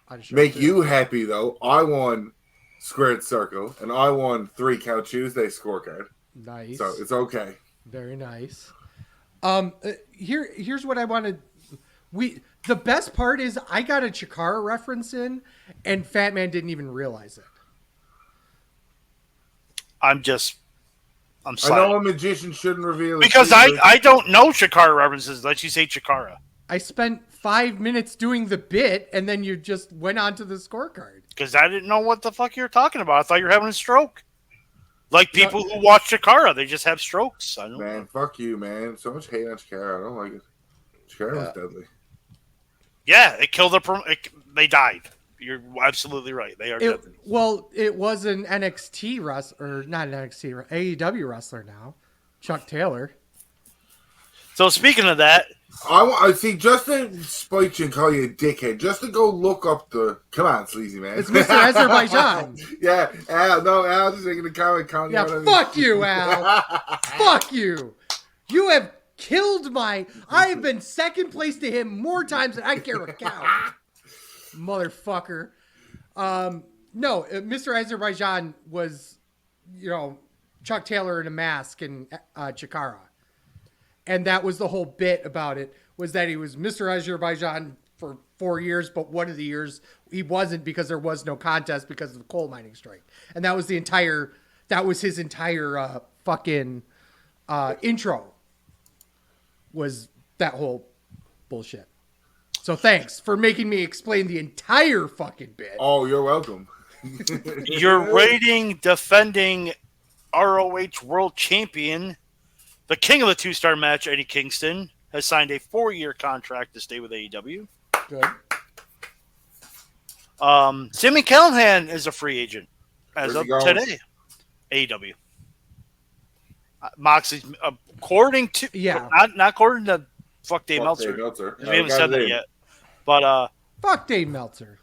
on a show. Make you happy though. I won Squared Circle, and I won 3 Count Tuesday scorecard. Nice. So it's okay. Very nice. Here's what I wanted. The best part is I got a Chikara reference in, and Fat Man didn't even realize it. I know a magician shouldn't reveal because I don't know Chikara references. Let you say Chikara. I spent 5 minutes doing the bit, and then you just went on to the scorecard. Because I didn't know what the fuck you were talking about. I thought you were having a stroke. Like people who watch Chikara, they just have strokes. I don't know. Fuck you, man. So much hate on Chikara. I don't like it. Chikara was deadly. Yeah, it killed they died. You're absolutely right. They are deadly. Well, it was an NXT wrestler, or not an NXT, AEW wrestler now, Chuck Taylor. So speaking of that, I see. Just to spite you and call you a dickhead, just to go look up the. Come on, sleazy man. It's Mr. Azerbaijan. Yeah, Al. No, Al just making a comment. Yeah, fuck you, Al. Fuck you. You have killed I have been second place to him more times than I care a cow. Motherfucker. No, Mr. Azerbaijan was, Chuck Taylor in a mask and Chikara. And that was the whole bit about it, was that he was Mr. Azerbaijan for 4 years, but one of the years he wasn't because there was no contest because of the coal mining strike. And that was his entire fucking intro, was that whole bullshit. So thanks for making me explain the entire fucking bit. Oh, you're welcome. Your rating defending ROH World Champion, the king of the 2-star match, Eddie Kingston, has signed a 4-year contract to stay with AEW. Good. Sami Callihan is a free agent as of today. AEW. Moxley's, according to, not according to fuck Dave Meltzer. We haven't said that yet. But fuck Dave Meltzer.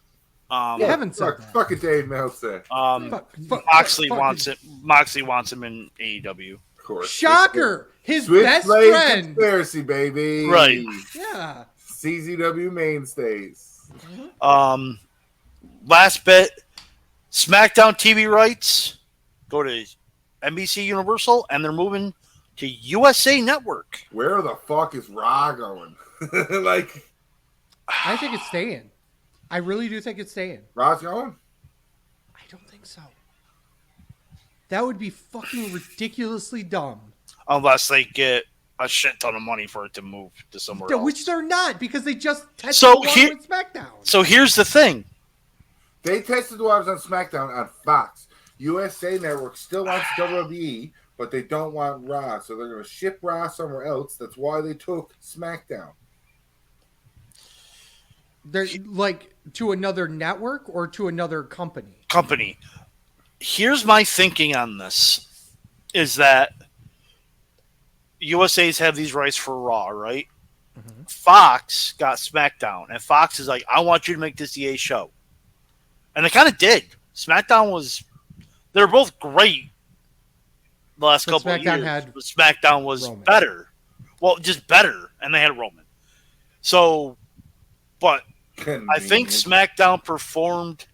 You haven't said that. Fuck it, Dave Meltzer. Moxley wants it. Moxley wants him in AEW. Of course. Shocker! His best friend. Conspiracy, baby. Right. Yeah. CZW mainstays. Last bit. SmackDown TV rights go to NBC Universal, and they're moving to USA Network. Where the fuck is Raw going? I think it's staying. I really do think it's staying. Raw's going? I don't think so. That would be fucking ridiculously dumb. Unless they get a shit ton of money for it to move to somewhere else. Which they're not, because they just tested the waters on SmackDown. So here's the thing. They tested the waters on SmackDown on Fox. USA Network still wants WWE, but they don't want Raw. So they're going to ship Raw somewhere else. That's why they took SmackDown. They're like to another network or to another company? Here's my thinking on this, is that USA's have these rights for Raw, right? Mm-hmm. Fox got SmackDown, and Fox is like, I want you to make this the A show. And they kind of did. They were both great the last couple of years. But SmackDown was Roman. Better. Well, just better, and they had Roman. So, but I think SmackDown performed,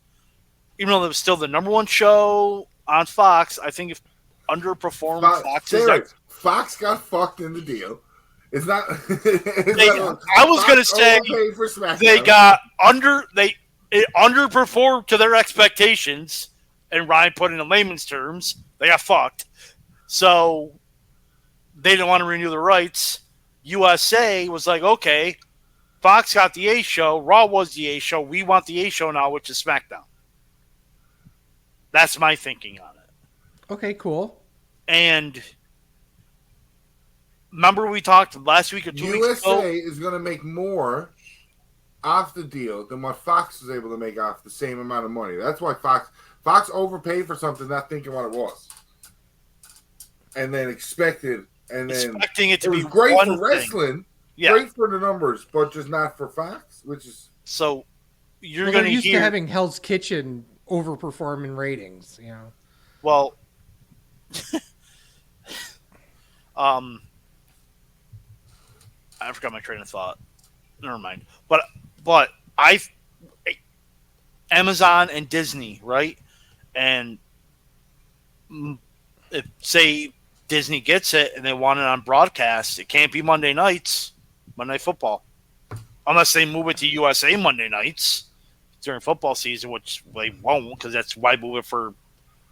even though it was still the number one show on Fox, I think if underperformed Fox got fucked in the deal. It's not. I was going to say it underperformed to their expectations, and Ryan put it in layman's terms, they got fucked. So they didn't want to renew the rights. USA was like, okay, Fox got the A show, Raw was the A show, we want the A show now, which is SmackDown. That's my thinking on it. Okay, cool. And remember we talked last week or 2 weeks ago? USA is going to make more off the deal than what Fox was able to make off the same amount of money. That's why Fox overpaid for something, not thinking what it was, and then expecting it to be great for wrestling, great for the numbers, but just not for Fox. Which is so you're going to used to having Hell's Kitchen overperform in ratings, Well, I forgot my train of thought. Never mind. But Amazon and Disney, right? And if say Disney gets it and they want it on broadcast, it can't be Monday Night Football, unless they move it to USA Monday nights during football season, which they won't, because that's why move it for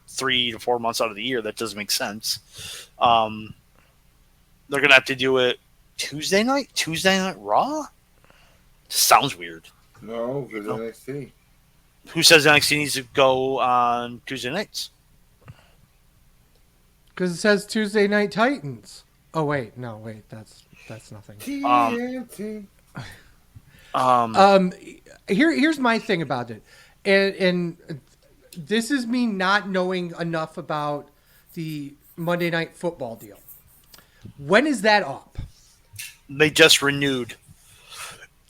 3 to 4 months out of the year. That doesn't make sense. They're gonna have to do it Tuesday night Raw. Sounds weird. No, because NXT. Who says NXT needs to go on Tuesday nights? Because it says Tuesday Night Titans. Oh wait, that's nothing. TNT. Here's my thing about it, and this is me not knowing enough about the Monday Night Football deal. When is that up? They just renewed.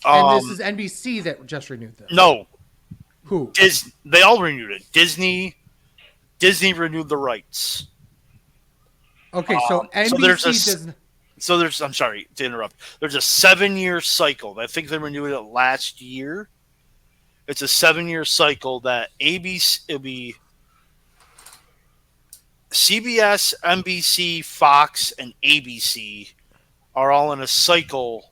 And this is NBC that just renewed this. No. Who? They all renewed it. Disney renewed the rights. Okay, so NBC does. I'm sorry to interrupt. There's a 7-year cycle. I think they renewed it last year. It's a 7-year cycle that it'll be CBS, NBC, Fox, and ABC are all in a cycle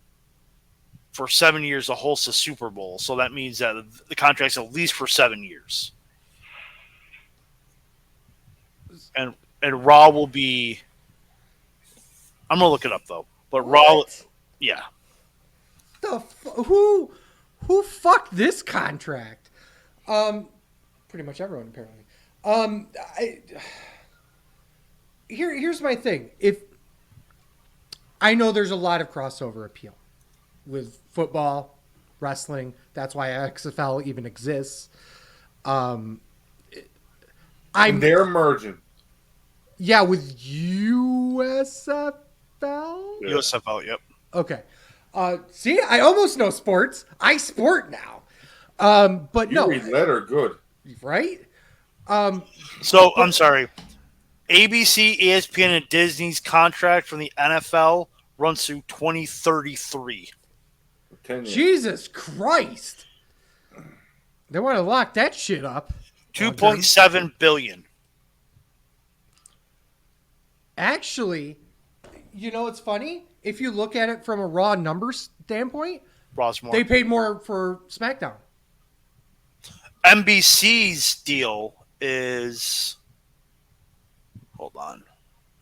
for 7 years to host a Super Bowl. So that means that the contract's at least for 7 years. And Raw will be... I'm going to look it up, though. But Raw... Yeah. Who fucked this contract? Pretty much everyone, apparently. Here's my thing. If I know there's a lot of crossover appeal with football, wrestling. That's why XFL even exists. They're merging. Yeah, with USFL. USFL, yep. Okay. See, I almost know sports. I sport now. But no, read letter good, right? I'm sorry. ABC, ESPN, and Disney's contract from the NFL runs through 2033. 10 years. Jesus Christ! They want to lock that shit up. $2.7 billion. Actually, you know what's funny? If you look at it from a raw numbers standpoint, Raw's more. they paid more for SmackDown. NBC's deal is... Hold on.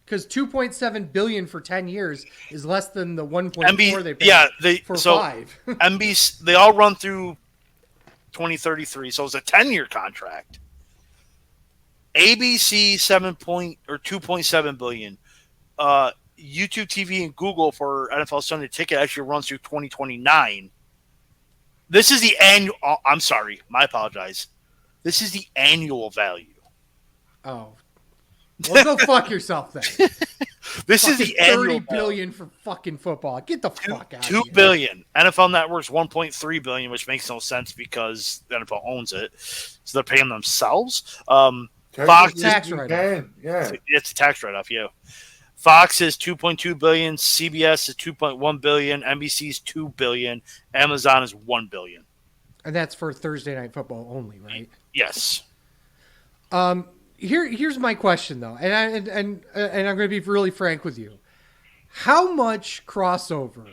Because $2.7 billion for 10 years is less than the 1.4 they paid for 5. NBC, they all run through 2033, so it's a 10-year contract. ABC $2.7 billion. YouTube TV and Google for NFL Sunday Ticket actually runs through 2029. This is the annual. I'm sorry, my apologize. This is the annual value. Oh. Well, go fuck yourself then. This is the annual $30 billion for fucking football. Get the fuck out of here. $2 billion. NFL Network's $1.3 billion, which makes no sense because the NFL owns it, so they're paying themselves. Fox tax write-off. Yeah, it's a tax write-off. Yeah. Fox is $2.2 billion. CBS is $2.1 billion. NBC is $2 billion. Amazon is $1 billion. And that's for Thursday Night Football only, right? Yes. Here's my question though, and I'm going to be really frank with you. How much crossover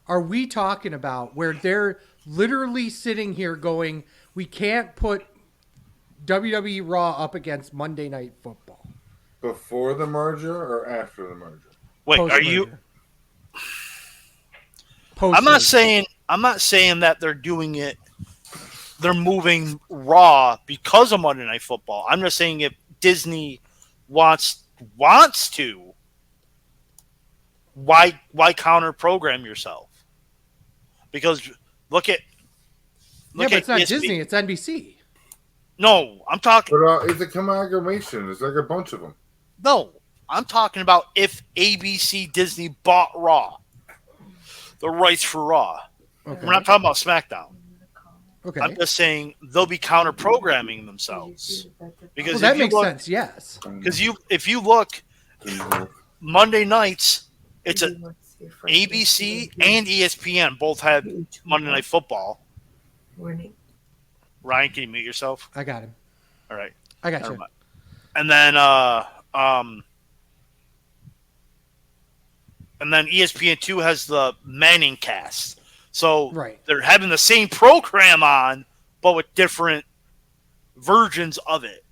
are we talking about where they're literally sitting here going, we can't put WWE Raw up against Monday Night Football? Before the merger or after the merger? Wait, Post-merger. are you? Post-merger. I'm not saying that they're doing it. They're moving Raw because of Monday Night Football. I'm just saying if Disney wants to, why counter program yourself? Because look at but it's not ESPN. Disney, it's NBC. No, I'm talking. But it's a amalgamation. It's like a bunch of them. No, I'm talking about if ABC Disney bought Raw, the rights for Raw. Okay. We're not talking about SmackDown. Okay. I'm just saying they'll be counter programming themselves because that makes sense. Yes. Because if you look, Monday nights, it's a ABC and ESPN both had Monday Night Football. Morning. Ryan, can you mute yourself? I got him. All right. I got you. And then ESPN2 has the Manning cast. So they're having the same program on, but with different versions of it.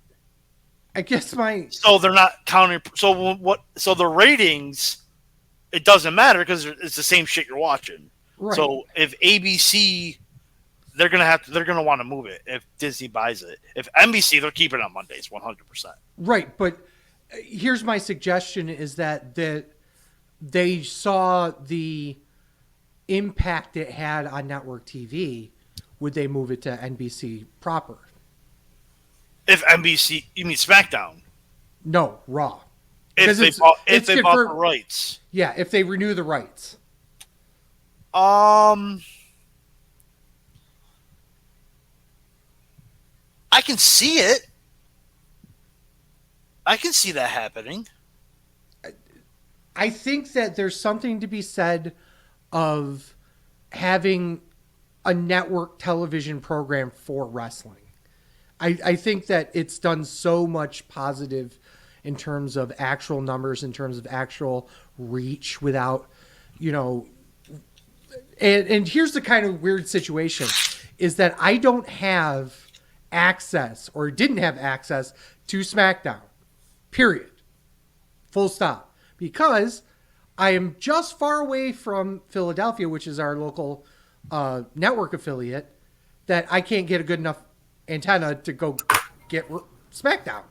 I guess so they're not counting. So the ratings, it doesn't matter because it's the same shit you're watching. Right. So if ABC they're gonna want to move it if Disney buys it. If NBC, they're keeping it on Mondays, 100%. Right, but here's my suggestion: is that they saw the impact it had on network TV. Would they move it to NBC proper? If NBC, you mean SmackDown? No, Raw. If they bought the rights. Yeah, if they renew the rights. I can see it. I can see that happening. I think that there's something to be said of having a network television program for wrestling. I think that it's done so much positive in terms of actual numbers, in terms of actual reach without, and here's the kind of weird situation is that I don't have access or didn't have access to SmackDown, period. Full stop. Because I am just far away from Philadelphia, which is our local network affiliate, that I can't get a good enough antenna to go get SmackDown,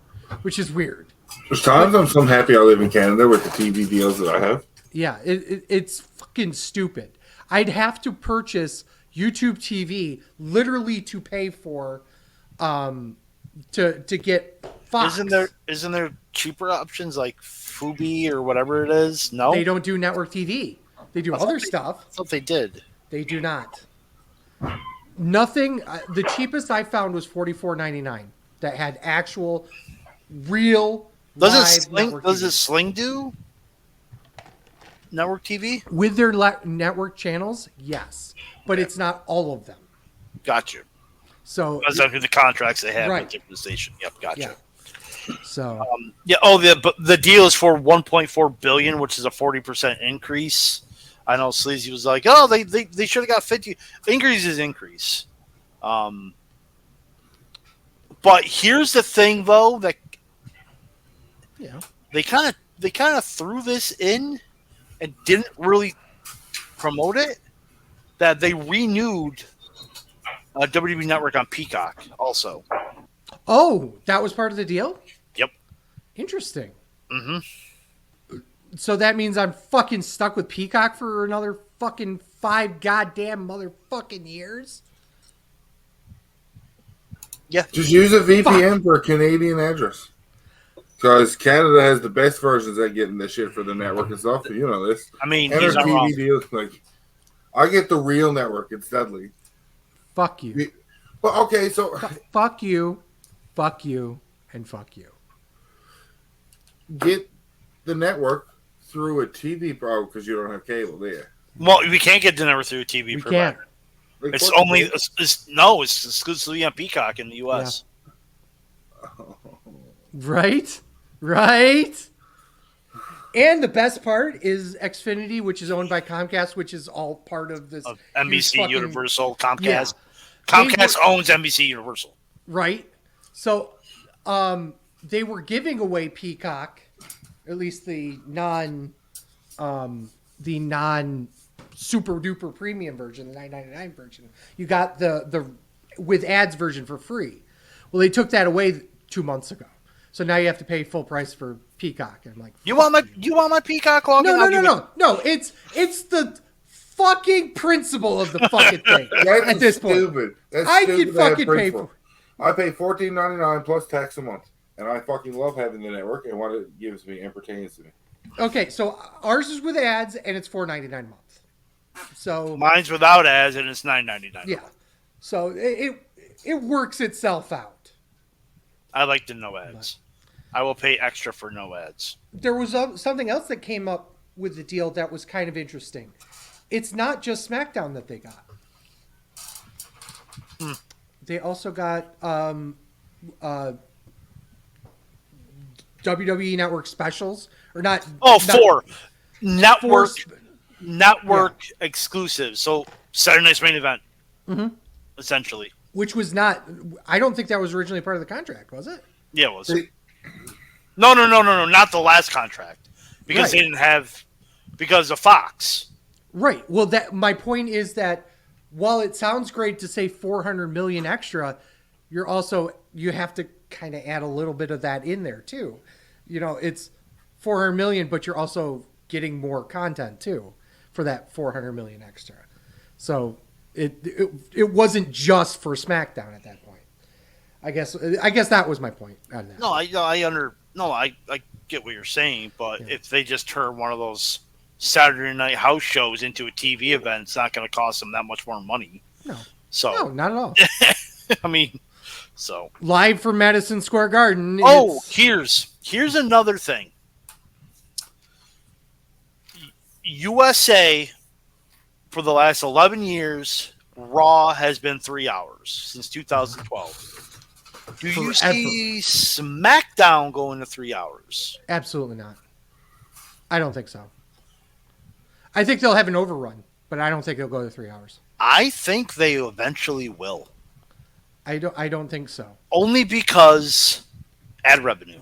which is weird. There's times I'm so happy I live in Canada with the TV deals that I have. Yeah, it's fucking stupid. I'd have to purchase YouTube TV literally to pay for to get Fox. Isn't there cheaper options like Fubi or whatever it is? No, they don't do network TV. They do other stuff. I thought they did. They do not. Nothing. The cheapest I found was $44.99. That had actual, real. Does it Sling do network TV with their network channels? Yes, but it's not all of them. Got you. So that's the contracts they have with different stations. Yep, got you. So the deal is for $1.4 billion, which is a 40% increase. I know Sleazy was like, oh, they should have got 50. Increase is increase. But here's the thing, though, that they kind of threw this in and didn't really promote it. That they renewed WWE Network on Peacock also. Oh, that was part of the deal? Yep. Interesting. Mm-hmm. So that means I'm fucking stuck with Peacock for another fucking 5 goddamn motherfucking years? Yeah. Just use a VPN for a Canadian address. Because Canada has the best versions at getting this shit for the network and stuff. You know this. I mean, he's not wrong. Deals, I get the real network. It's Dudley. Fuck you. Well, okay, so fuck you, and fuck you. Get the network through a TV provider because you don't have cable there. Well, we can't get the network through a TV provider. Can't. It's exclusively on Peacock in the U.S. Yeah. Right. And the best part is Xfinity, which is owned by Comcast, which is all part of this NBC Universal Comcast. Yeah. Comcast owns NBC Universal. Right. So they were giving away Peacock, at least the non super duper premium version, the $9.99 version. You got the with ads version for free. Well, they took that away 2 months ago. So now you have to pay full price for Peacock. And I'm like, you want my Peacock login? No. It's the fucking principle of the fucking thing. At this stupid. point, That's I stupid can fucking pay for. I pay $14.99 plus tax a month, and I fucking love having the network and what it gives me and pertains to me. Okay, so ours is with ads, and it's $4.99 a month. So mine's without ads, and it's $9.99. Yeah, so it works itself out. I like the no ads. I will pay extra for no ads. There was something else that came up with the deal that was kind of interesting. It's not just SmackDown that they got. They also got WWE Network specials, or not? Four network exclusive. So Saturday Night's Main Event, essentially. Which was not. I don't think that was originally part of the contract, was it? Yeah, it was. No, not the last contract, because they didn't have, because of Fox. Right. Well, my point is that while it sounds great to say 400 million extra, you have to kind of add a little bit of that in there too. It's 400 million, but you're also getting more content too for that 400 million extra. So it wasn't just for SmackDown at that point. I guess that was my point on that. I get what you're saying, but if they just turn one of those Saturday night house shows into a TV event, it's not going to cost them that much more money. No, not at all. I mean, so live from Madison Square Garden. Here's another thing. USA, for the last 11 years, Raw has been 3 hours since 2012. Do you see SmackDown going to 3 hours? Absolutely not. I don't think so. I think they'll have an overrun, but I don't think they'll go to 3 hours. I think they eventually will. I don't think so. Only because ad revenue.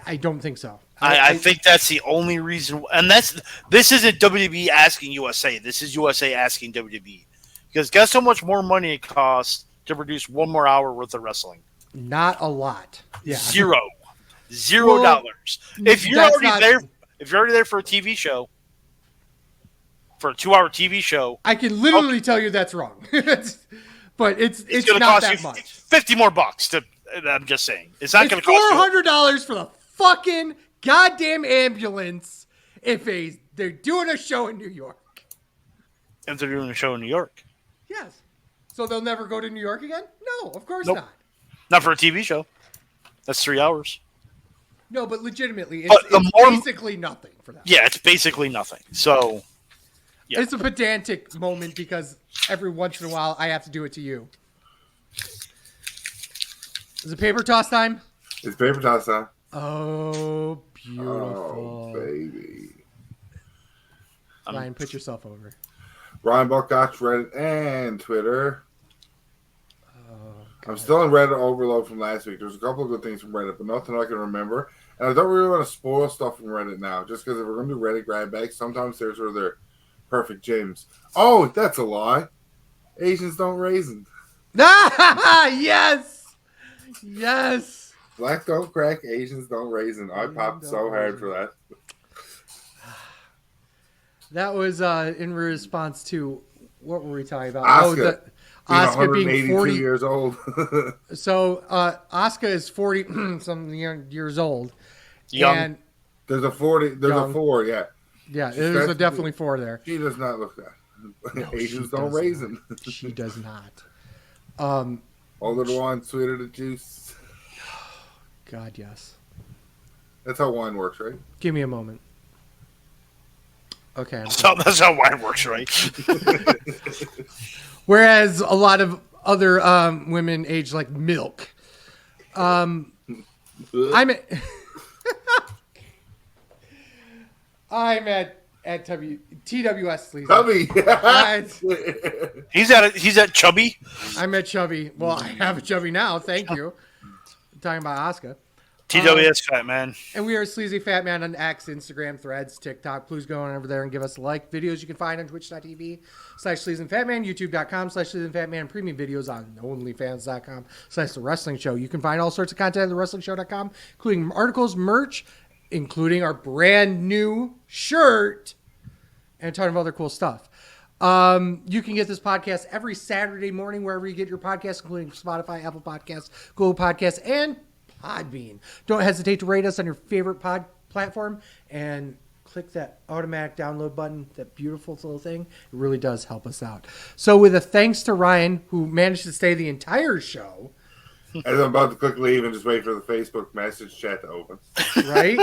I don't think so. I think that's the only reason, and this isn't WWE asking USA. This is USA asking WWE, because guess how much more money it costs to produce one more hour worth of wrestling? Not a lot. Yeah. $0. If you're already there for a TV show, for a 2-hour TV show, I can literally tell you that's wrong. But it's going to not cost that you much. $50 more. I'm just saying, it's not going to cost you $400 for the fucking goddamn ambulance if they're doing a show in New York. If they're doing a show in New York. Yes. So they'll never go to New York again? No, of course Nope. not. Not for a TV show. That's 3 hours. No, but legitimately, it's basically nothing for them. Yeah, it's basically nothing. So, yeah. It's a pedantic moment because every once in a while I have to do it to you. Is it paper toss time? It's paper toss time. Oh, beautiful. Oh, baby. Ryan, put yourself over. Ryan Buckotch, Reddit, and Twitter. Oh, I'm still in Reddit overload from last week. There's a couple of good things from Reddit, but nothing I can remember. And I don't really want to spoil stuff from Reddit now, just because if we're going to do Reddit grab bags, sometimes there's where they're perfect gems. Oh, that's a lie. Asians don't raisin. Yes! Yes! Black don't crack, Asians don't raisin. I popped so hard for that. That was in response to, what were we talking about? Asuka being 40 years old. So Asuka is 40 some years old. Young. And There's a 40. There's a 4. Yeah. Yeah, there's definitely 4 there. She does not look that. No, Asians don't raisin. She does not. Older the wine, sweeter the juice. God, yes. That's how wine works, right? Give me a moment. Okay. So that's how wine works, right? Whereas a lot of other women age like milk. I'm at TWS Sleazy. Chubby. He's at Chubby. I'm at Chubby. Well, I have a Chubby now. Thank you. I'm talking about Asuka. TWS Fat Man. And we are Sleazy Fat Man on X, Instagram, Threads, TikTok. Please go on over there and give us a like. Videos you can find on twitch.tv/SleazyFatman, youtube.com/SleazyFatman, premium videos on onlyfans.com/The Wrestling Show. You can find all sorts of content at thewrestlingshow.com, including articles, merch, including our brand new shirt, and a ton of other cool stuff. You can get this podcast every Saturday morning wherever you get your podcasts, including Spotify, Apple Podcasts, Google Podcasts, and Podbean. Don't hesitate to rate us on your favorite pod platform and click that automatic download button, that beautiful little thing. It really does help us out. So with a thanks to Ryan, who managed to stay the entire show. As I'm about to click leave and just wait for the Facebook message chat to open. Right?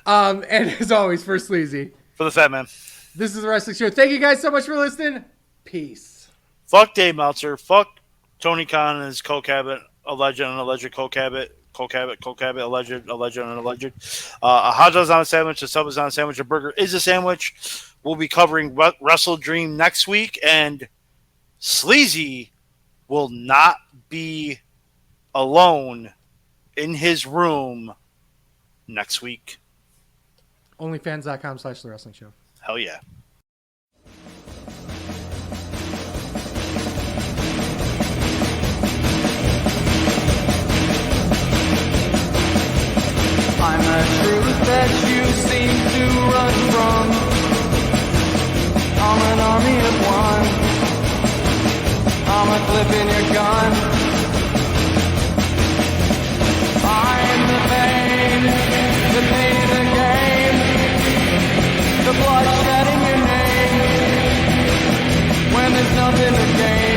And as always, for Sleazy. For the Fat Man. This is The Wrestling Show. Thank you guys so much for listening. Peace. Fuck Dave Meltzer. Fuck Tony Khan and his co-cabot, alleged and alleged co-cabot. Alleged, and alleged. A hot dog is on a sandwich, a sub is on a sandwich, a burger is a sandwich. We'll be covering Wrestle Dream next week, and Sleazy will not be alone in his room next week. Onlyfans.com/The Wrestling Show. Hell yeah. that you seem to run from. I'm an army of one. I'm a clip in your gun. I'm the pain, the pain of the game, the blood shedding your name. When there's nothing to gain.